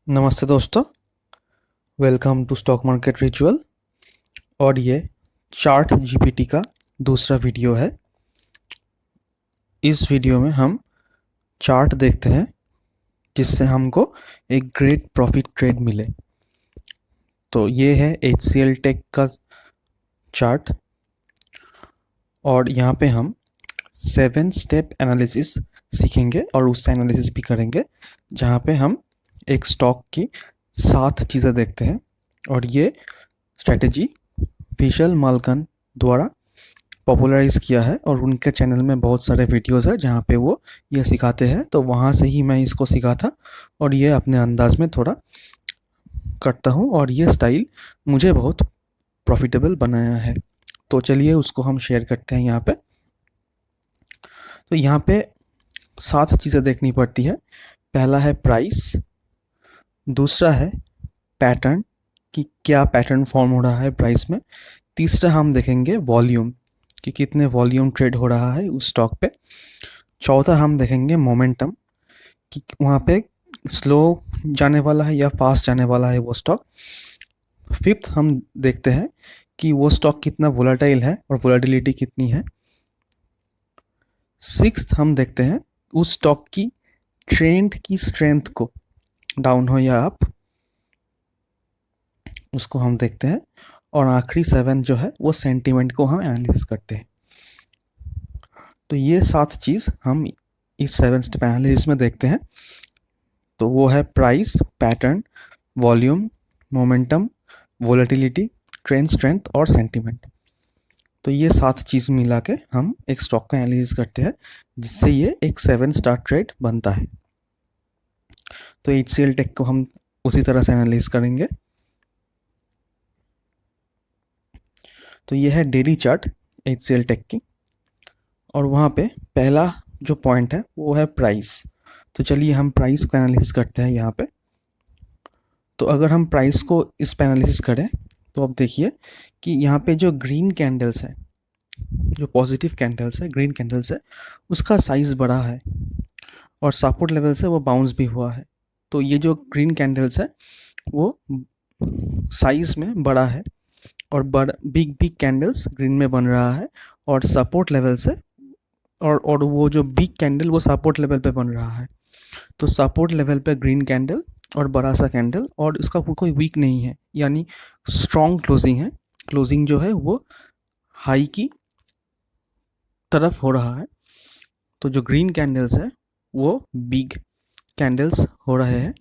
नमस्ते दोस्तों। Welcome to stock market ritual. और ये चार्ट जीपीटी का दूसरा वीडियो है। इस वीडियो में हम चार्ट देखते हैं जिससे हमको एक ग्रेट प्रॉफिट ट्रेड मिले। तो ये है HCL टेक का चार्ट और यहाँ पे हम 7 स्टेप एनालिसिस सीखेंगे और उससे एनालिसिस भी करेंगे, जहाँ पे हम एक स्टॉक की 7 चीज़ें देखते हैं। और ये स्ट्रेटेजी विशाल मालकन द्वारा पॉपुलराइज किया है और उनके चैनल में बहुत सारे वीडियोस है जहाँ पे वो ये सिखाते हैं। तो वहाँ से ही मैं इसको सीखा था और ये अपने अंदाज में थोड़ा करता हूँ और ये स्टाइल मुझे बहुत प्रॉफिटेबल बनाया है। तो चलिए उसको हम शेयर करते हैं यहाँ पे। तो यहाँ पे 7 चीज़ें देखनी पड़ती है। पहला है प्राइस, दूसरा है पैटर्न कि क्या पैटर्न फॉर्म हो रहा है प्राइस में, तीसरा हम देखेंगे वॉल्यूम कि कितने वॉल्यूम ट्रेड हो रहा है उस स्टॉक पे, चौथा हम देखेंगे मोमेंटम कि वहाँ पे स्लो जाने वाला है या फास्ट जाने वाला है वो स्टॉक, फिफ्थ हम देखते हैं कि वो स्टॉक कितना वोलेटाइल है और वोलेटिलिटी कितनी है, सिक्स्थ हम देखते हैं उस स्टॉक की ट्रेंड की स्ट्रेंथ को, डाउन हो या अप, उसको हम देखते हैं, और आखिरी 7 जो है वो सेंटीमेंट को हम एनालिसिस करते हैं। तो ये 7 चीज़ हम इस 7 स्टेप एनालिसिस में देखते हैं। तो वो है price, pattern, volume, momentum, volatility, trend strength और सेंटीमेंट। तो ये 7 चीज़ मिला के हम एक स्टॉक का एनालिसिस करते हैं जिससे ये एक 7 स्टार ट्रेड बनता है। तो HCL टेक को हम उसी तरह से एनालिसिस करेंगे। तो ये है डेली चार्ट HCL टेक की और वहाँ पे पहला जो पॉइंट है वो है प्राइस। तो चलिए हम प्राइस का एनालिसिस करते हैं यहाँ पे। तो अगर हम प्राइस को इस पे एनालिसिस करें तो अब देखिए कि यहाँ पे जो ग्रीन कैंडल्स है, जो पॉजिटिव कैंडल्स है, ग्रीन कैंडल्स है, उसका साइज़ बड़ा है और सपोर्ट लेवल से वो बाउंस भी हुआ है। तो ये जो ग्रीन कैंडल्स है वो साइज़ में बड़ा है और बिग बिग कैंडल्स ग्रीन में बन रहा है और सपोर्ट लेवल से, और वो जो बिग कैंडल वो सपोर्ट लेवल पे बन रहा है। तो सपोर्ट लेवल पे ग्रीन कैंडल और बड़ा सा कैंडल और इसका कोई वीक नहीं है, यानी स्ट्रॉन्ग क्लोजिंग है। क्लोजिंग जो है वो हाई की तरफ हो रहा है। तो जो ग्रीन कैंडल्स है वो बिग कैंडल्स हो रहे हैं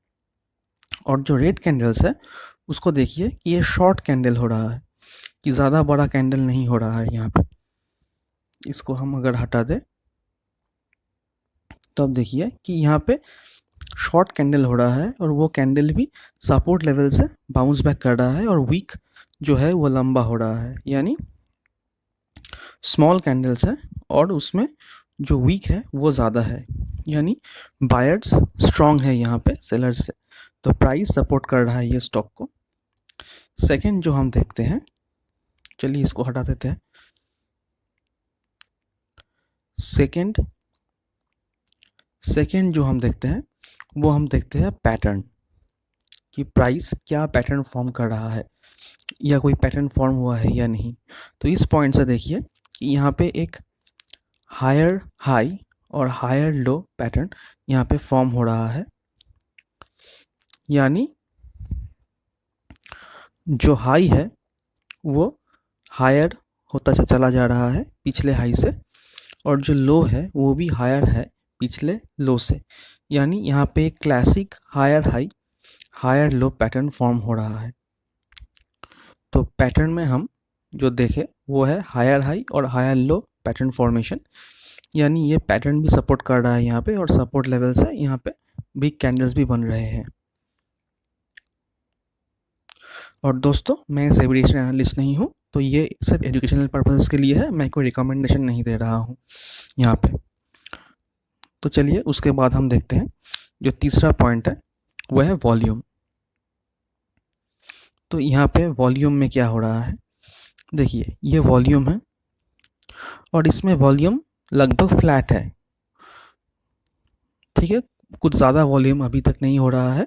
और जो रेड कैंडल्स है उसको देखिए कि ये शॉर्ट कैंडल हो रहा है, कि ज़्यादा बड़ा कैंडल नहीं हो रहा है यहाँ पे। इसको हम अगर हटा दें तो अब देखिए कि यहाँ पे शॉर्ट कैंडल हो रहा है और वो कैंडल भी सपोर्ट लेवल से बाउंस बैक कर रहा है और वीक जो है वो लंबा हो रहा है, यानी स्मॉल कैंडल्स है और उसमें जो वीक है वो ज़्यादा है, यानी बायर्स स्ट्रॉन्ग है यहाँ पे सेलर्स से। तो प्राइस सपोर्ट कर रहा है ये स्टॉक को। सेकंड जो हम देखते हैं, चलिए इसको हटा देते हैं। सेकंड जो हम देखते हैं वो हम देखते हैं पैटर्न, कि प्राइस क्या पैटर्न फॉर्म कर रहा है या कोई पैटर्न फॉर्म हुआ है या नहीं। तो इस पॉइंट से देखिए कि यहाँ पे एक हायर हाई और हायर लो पैटर्न यहाँ पे फॉर्म हो रहा है, यानी जो हाई है वो हायर होता चला जा रहा है पिछले हाई से, और जो लो है वो भी हायर है पिछले लो से, यानी यहाँ पे एक classic higher high higher low pattern form हो रहा है। तो पैटर्न में हम जो देखें वो है हायर हाई और हायर लो पैटर्न फॉर्मेशन, यानी ये पैटर्न भी सपोर्ट कर रहा है यहाँ पे और सपोर्ट लेवल से यहाँ पे बिग कैंडल्स भी बन रहे हैं। और दोस्तों मैं सेविडेशन एनालिस्ट नहीं हूँ, तो ये सिर्फ एजुकेशनल पर्पसेस के लिए है, मैं कोई रिकमेंडेशन नहीं दे रहा हूँ यहाँ पे। तो चलिए उसके बाद हम देखते हैं जो तीसरा पॉइंट है वो है वॉल्यूम। तो यहाँ पे वॉल्यूम में क्या हो रहा है, देखिए ये वॉल्यूम है और इसमें वॉल्यूम लगभग फ्लैट है, ठीक है, कुछ ज़्यादा वॉल्यूम अभी तक नहीं हो रहा है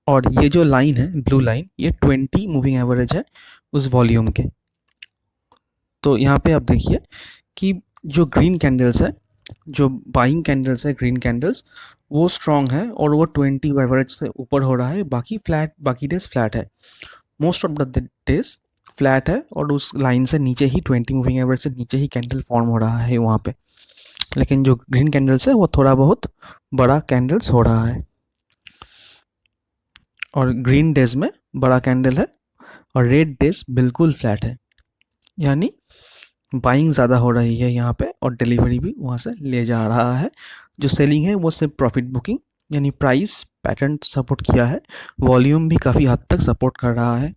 और ये जो लाइन है ब्लू लाइन, ये 20 मूविंग एवरेज है उस वॉल्यूम के। तो यहाँ पे आप देखिए कि जो ग्रीन कैंडल्स है, जो बाइंग कैंडल्स है ग्रीन कैंडल्स, वो स्ट्रॉन्ग है और वो 20 एवरेज से ऊपर हो रहा है। बाकी डेज फ्लैट है, most of the days flat है और उस लाइन से नीचे ही 20 मूविंग एवरेज से नीचे ही कैंडल फॉर्म हो रहा है वहाँ पे। लेकिन जो ग्रीन कैंडल्स है वो थोड़ा बहुत बड़ा कैंडल्स हो रहा है, और ग्रीन डेज में बड़ा कैंडल है और रेड डेज बिल्कुल फ्लैट है, यानी बाइंग ज़्यादा हो रही है यहाँ पे और डिलीवरी भी वहाँ से ले जा रहा है। जो सेलिंग है वो सिर्फ प्रॉफिट बुकिंग, यानी प्राइस पैटर्न सपोर्ट किया है, वॉल्यूम भी काफ़ी हद तक सपोर्ट कर रहा है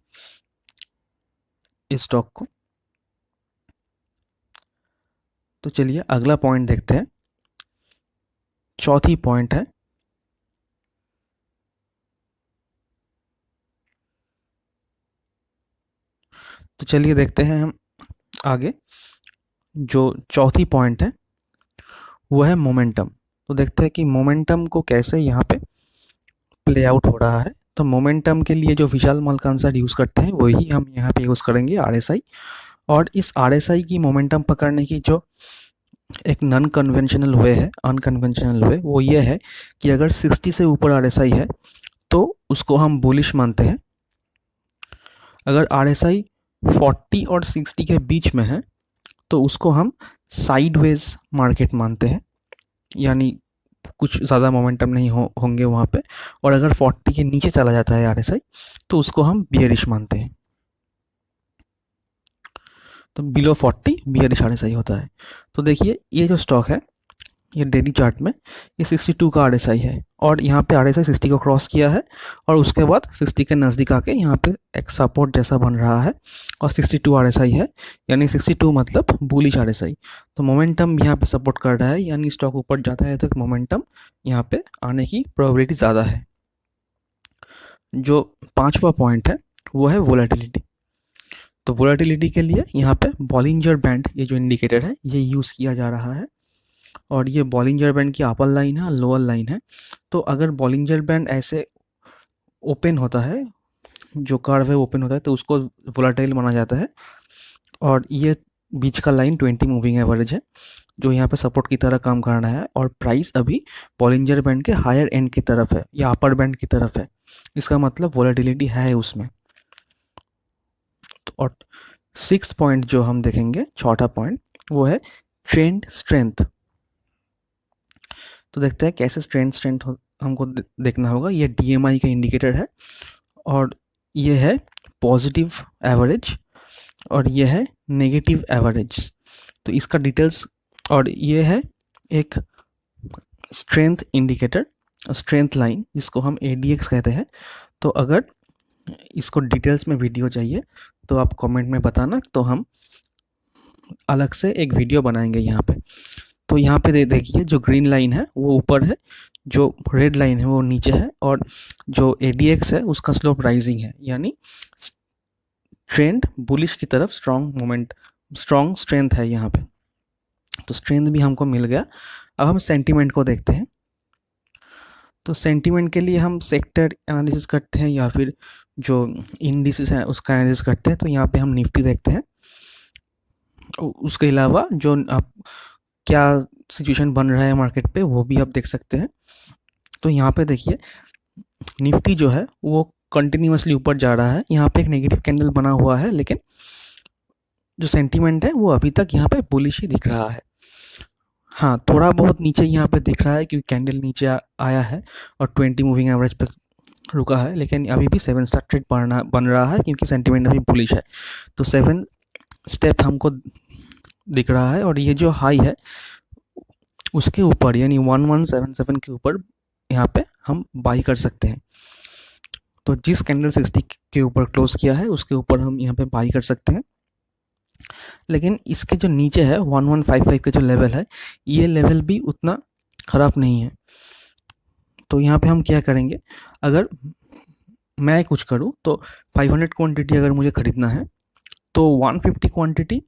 इस स्टॉक को। तो चलिए अगला पॉइंट देखते हैं, चौथी पॉइंट है तो चलिए देखते हैं हम आगे। जो चौथी पॉइंट है वो है मोमेंटम। तो देखते हैं कि मोमेंटम को कैसे यहाँ पे प्ले आउट हो रहा है। तो मोमेंटम के लिए जो विशाल मॉल का आंसर यूज़ करते हैं वही हम यहाँ पे यूज़ करेंगे, RSI। और इस RSI की मोमेंटम पकड़ने की जो एक नॉन कन्वेंशनल वे है, अनकन्वेंशनल वे, वो ये है कि अगर 60 से ऊपर RSI है तो उसको हम बुलिश मानते हैं। अगर RSI 40 और 60 के बीच में है तो उसको हम साइडवेज मार्केट मानते हैं, यानी कुछ ज़्यादा मोमेंटम नहीं होंगे वहाँ पे। और अगर 40 के नीचे चला जाता है RSI तो उसको हम बियरिश मानते हैं। तो बिलो 40 बियरिश RSI होता है। तो देखिए ये जो स्टॉक है, ये डेली चार्ट में ये 62 का RSI है और यहाँ पे RSI 60 को क्रॉस किया है और उसके बाद 60 के नज़दीक आके यहाँ पे एक सपोर्ट जैसा बन रहा है और 62 RSI है, यानी 62 मतलब बुलिश RSI। तो मोमेंटम यहाँ पे सपोर्ट कर रहा है, यानी स्टॉक ऊपर जाता है तो मोमेंटम यहाँ पे आने की प्रोबेबिलिटी ज़्यादा है। जो पांचवा पॉइंट है वो है वोलेटिलिटी। तो वोलेटिलिटी के लिए यहाँ पे बॉलिंजर बैंड, ये जो इंडिकेटर है ये यूज़ किया जा रहा है। और ये बॉलिंजर बैंड की अपर लाइन है, लोअर लाइन है। तो अगर बॉलिंजर बैंड ऐसे ओपन होता है, जो कर्व है ओपन होता है, तो उसको वोलेटाइल माना जाता है। और ये बीच का लाइन 20 मूविंग एवरेज है जो यहाँ पे सपोर्ट की तरह काम कर रहा है और प्राइस अभी बॉलिंजर बैंड के हायर एंड की तरफ है या अपर बैंड की तरफ है। इसका मतलब वोलेटिलिटी है उसमें। और सिक्स्थ पॉइंट जो हम देखेंगे, चौथा पॉइंट, वो है ट्रेंड स्ट्रेंथ। तो देखते हैं कैसे स्ट्रेंथ हमको देखना होगा। ये DMI का इंडिकेटर है और ये है पॉजिटिव एवरेज और ये है नेगेटिव एवरेज। तो इसका डिटेल्स, और ये है एक स्ट्रेंथ इंडिकेटर, स्ट्रेंथ लाइन जिसको हम ADX कहते हैं। तो अगर इसको डिटेल्स में वीडियो चाहिए तो आप कमेंट में बताना, तो हम अलग से एक वीडियो बनाएंगे यहाँ पे। तो यहाँ पे देखिए जो ग्रीन लाइन है वो ऊपर है, जो रेड लाइन है वो नीचे है और जो ADX है उसका स्लोप राइजिंग है, यानी ट्रेंड बुलिश की तरफ स्ट्रॉन्ग स्ट्रेंथ है यहाँ पे। तो स्ट्रेंथ भी हमको मिल गया। अब हम सेंटीमेंट को देखते हैं। तो सेंटीमेंट के लिए हम सेक्टर एनालिसिस करते हैं या फिर जो इंडिसेस हैं उसका एनालिसिस करते हैं। तो यहाँ पे हम निफ्टी देखते हैं। उसके अलावा जो आप क्या सिचुएशन बन रहा है मार्केट पे वो भी आप देख सकते हैं। तो यहाँ पे देखिए निफ्टी जो है वो कंटिन्यूसली ऊपर जा रहा है। यहाँ पे एक नेगेटिव कैंडल बना हुआ है, लेकिन जो सेंटीमेंट है वो अभी तक यहाँ पे बुलिश ही दिख रहा है। हाँ, थोड़ा बहुत नीचे यहाँ पे दिख रहा है क्योंकि कैंडल नीचे आया है और 20 मूविंग एवरेज पे रुका है, लेकिन अभी भी 7 स्टार ट्रेड बन रहा है क्योंकि सेंटीमेंट अभी बुलिश है। तो 7 स्टेप हमको दिख रहा है और ये जो हाई है उसके ऊपर, यानी 1177 के ऊपर यहाँ पे हम बाई कर सकते हैं। तो जिस कैंडल 60 के ऊपर क्लोज किया है उसके ऊपर हम यहाँ पे बाई कर सकते हैं। लेकिन इसके जो नीचे है 1155 का जो लेवल है, ये लेवल भी उतना ख़राब नहीं है। तो यहाँ पे हम क्या करेंगे, अगर मैं कुछ करूँ तो 500 क्वांटिटी अगर मुझे ख़रीदना है तो 150 क्वांटिटी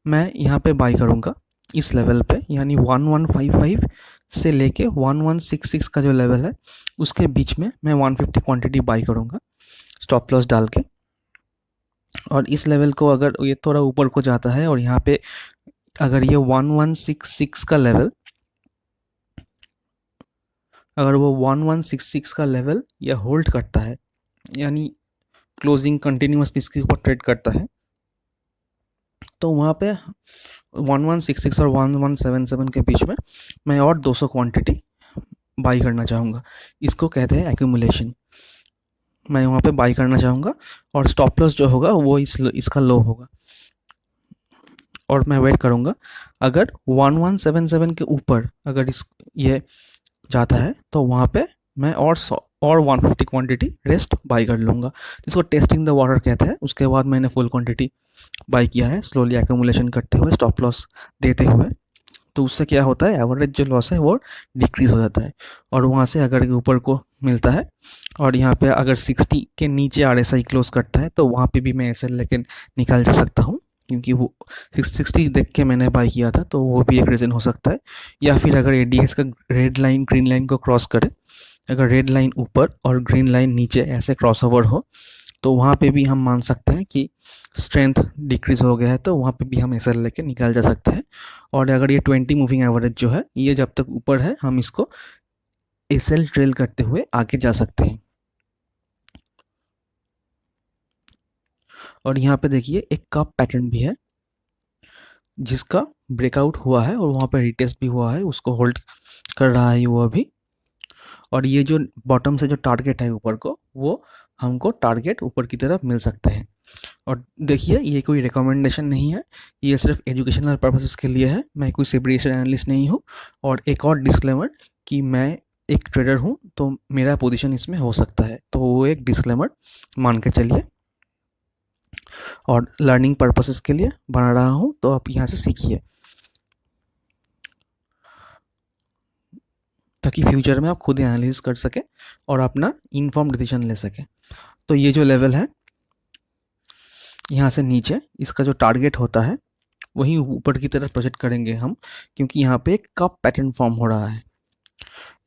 मैं यहाँ पे बाई करूँगा इस लेवल पे, यानी 1155 से लेके 1166 का जो लेवल है उसके बीच में मैं 150 क्वांटिटी बाई करूँगा स्टॉप लॉस डाल के। और इस लेवल को अगर ये थोड़ा ऊपर को जाता है और यहाँ पे अगर ये 1166 का लेवल, अगर वो 1166 का लेवल या होल्ड करता है, यानी क्लोजिंग कंटिन्यूअसली इसके ऊपर ट्रेड करता है, तो वहाँ पे 1166 और 1177 के बीच में मैं और 200 क्वांटिटी बाई करना चाहूँगा। इसको कहते हैं एक्यूमुलेशन। मैं वहाँ पे बाई करना चाहूँगा और स्टॉप लॉस जो होगा वो इसका लो होगा और मैं वेट करूँगा। अगर 1177 के ऊपर अगर ये जाता है तो वहाँ पे मैं और 150 क्वांटिटी रेस्ट बाई कर लूँगा, जिसको टेस्टिंग द वाटर कहते हैं। उसके बाद मैंने फुल क्वांटिटी बाई किया है स्लोली एक्यूमुलेशन करते हुए, स्टॉप लॉस देते हुए। तो उससे क्या होता है, एवरेज जो लॉस है वो डिक्रीज़ हो जाता है और वहाँ से अगर ऊपर को मिलता है और यहाँ पे अगर 60 के नीचे RSI क्लोज करता है तो वहाँ पे भी मैं ऐसे लेके निकाल जा सकता हूँ, क्योंकि वो 60 देख के मैंने बाई किया था, तो वो भी एक रीज़न हो सकता है। या फिर अगर ADX का रेड लाइन ग्रीन लाइन को क्रॉस करे, अगर रेड लाइन ऊपर और ग्रीन लाइन नीचे ऐसे क्रॉस ओवर हो, तो वहाँ पे भी हम मान सकते हैं कि स्ट्रेंथ डिक्रीज़ हो गया है, तो वहाँ पे भी हम ऐसा लेके निकाल जा सकते हैं। और अगर ये 20 मूविंग एवरेज जो है ये जब तक ऊपर है, हम इसको SL ट्रेल करते हुए आगे जा सकते हैं। और यहाँ पे देखिए एक कप पैटर्न भी है जिसका ब्रेकआउट हुआ है और वहाँ पे रिटेस्ट भी हुआ है, उसको होल्ड कर रहा है वो अभी। और ये जो बॉटम से जो टारगेट है ऊपर को, वो हमको टारगेट ऊपर की तरफ मिल सकते हैं। और देखिए ये कोई रिकमेंडेशन नहीं है, ये सिर्फ एजुकेशनल पर्पसेस के लिए है। मैं कोई सेपरेशन एनालिस्ट नहीं हूँ। और एक और डिस्क्लेमर कि मैं एक ट्रेडर हूँ, तो मेरा पोजीशन इसमें हो सकता है, तो वो एक डिस्क्लेमर मान के चलिए। और लर्निंग पर्पसेस के लिए बना रहा हूँ, तो आप यहाँ से सीखिए ताकि फ्यूचर में आप खुद एनालिसिस कर सकें और अपना इन्फॉर्म डिसीजन ले सकें। तो ये जो लेवल है यहाँ से नीचे, इसका जो टारगेट होता है वहीं ऊपर की तरफ प्रोजेक्ट करेंगे हम, क्योंकि यहाँ पे एक कप पैटर्न फॉर्म हो रहा है।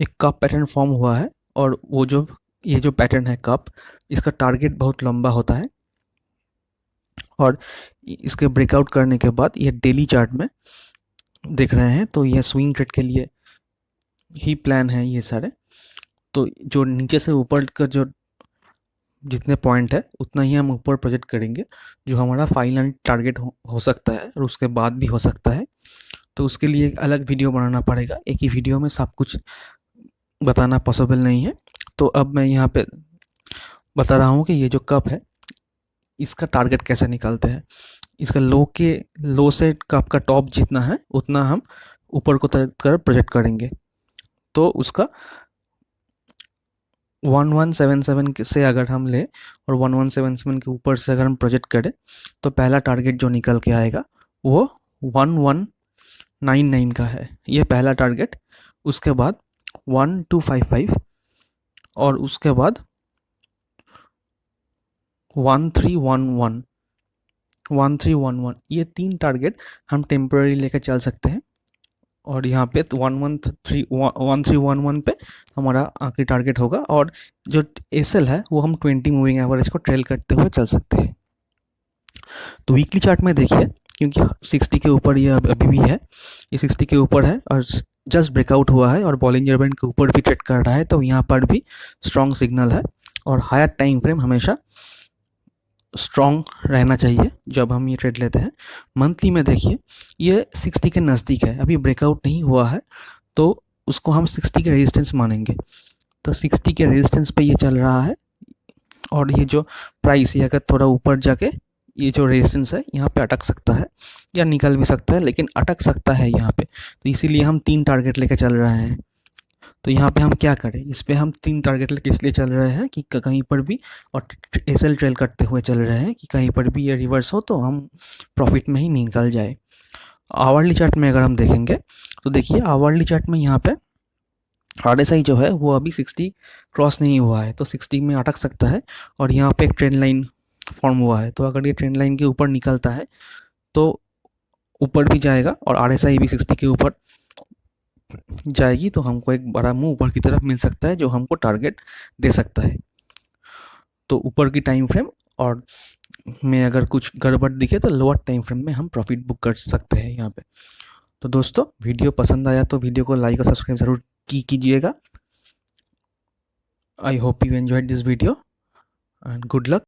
एक कप पैटर्न फॉर्म हुआ है और वो जो ये जो पैटर्न है कप, इसका टारगेट बहुत लंबा होता है। और इसके ब्रेकआउट करने के बाद ये डेली चार्ट में देख रहे हैं, तो ये स्विंग ट्रेड के लिए ही प्लान है ये सारे। तो जो नीचे से ऊपर का जो जितने पॉइंट है उतना ही हम ऊपर प्रोजेक्ट करेंगे, जो हमारा फाइनल टारगेट हो सकता है और उसके बाद भी हो सकता है। तो उसके लिए एक अलग वीडियो बनाना पड़ेगा, एक ही वीडियो में सब कुछ बताना पॉसिबल नहीं है। तो अब मैं यहाँ पे बता रहा हूँ कि ये जो कप है इसका टारगेट कैसे निकालते हैं। इसका लो से कप का टॉप जितना है उतना हम ऊपर को कर प्रोजेक्ट करेंगे। तो उसका 1177 से अगर हम ले और 1177 के ऊपर से अगर हम प्रोजेक्ट करें, तो पहला टारगेट जो निकल के आएगा वो 1199 का है, ये पहला टारगेट। उसके बाद 1255 और उसके बाद 1311, ये 3 टारगेट हम टेम्पररी लेकर चल सकते हैं। और यहाँ पे 1311 पे हमारा आखिरी टारगेट होगा। और जो SL है वो हम 20 मूविंग एवरेज को ट्रेल करते हुए चल सकते हैं। तो वीकली चार्ट में देखिए, क्योंकि 60 के ऊपर ये अभी भी है, ये 60 के ऊपर है और जस्ट ब्रेकआउट हुआ है और बॉलिंजर बैंड के ऊपर भी ट्रेड कर रहा है, तो यहाँ पर भी स्ट्रॉन्ग सिग्नल है। और हायर टाइम फ्रेम हमेशा स्ट्रॉन्ग रहना चाहिए जब हम ये ट्रेड लेते हैं। मंथली में देखिए ये 60 के नज़दीक है, अभी ब्रेकआउट नहीं हुआ है, तो उसको हम 60 के रेजिस्टेंस मानेंगे। तो 60 के रेजिस्टेंस पे ये चल रहा है और ये जो प्राइस, ये अगर थोड़ा ऊपर जाके ये जो रेजिस्टेंस है यहाँ पे अटक सकता है या निकल भी सकता है, लेकिन अटक सकता है यहाँ पे। तो इसीलिए हम 3 टारगेट लेके चल रहे हैं। तो यहाँ पे हम क्या करें, इस पे हम 3 टारगेट लेके इसलिए चल रहे हैं कि कहीं पर भी, और SL ट्रेल करते हुए चल रहे हैं कि कहीं पर भी ये रिवर्स हो तो हम प्रॉफिट में ही निकल जाए। आवरली चार्ट में अगर हम देखेंगे तो देखिए आवरली चार्ट में यहाँ पे RSI जो है वो अभी 60 क्रॉस नहीं हुआ है, तो 60 में अटक सकता है। और यहाँ पे एक ट्रेंड लाइन फॉर्म हुआ है, तो अगर ये ट्रेंड लाइन के ऊपर निकलता है तो ऊपर भी जाएगा और RSI भी 60 के ऊपर जाएगी तो हमको एक बड़ा मूव ऊपर की तरफ मिल सकता है जो हमको टारगेट दे सकता है। तो ऊपर की टाइम फ्रेम और में अगर कुछ गड़बड़ दिखे तो लोअर टाइम फ्रेम में हम प्रॉफिट बुक कर सकते हैं यहाँ पे। तो दोस्तों वीडियो पसंद आया तो वीडियो को लाइक और सब्सक्राइब ज़रूर कीजिएगा। I hope you enjoyed this video and good luck.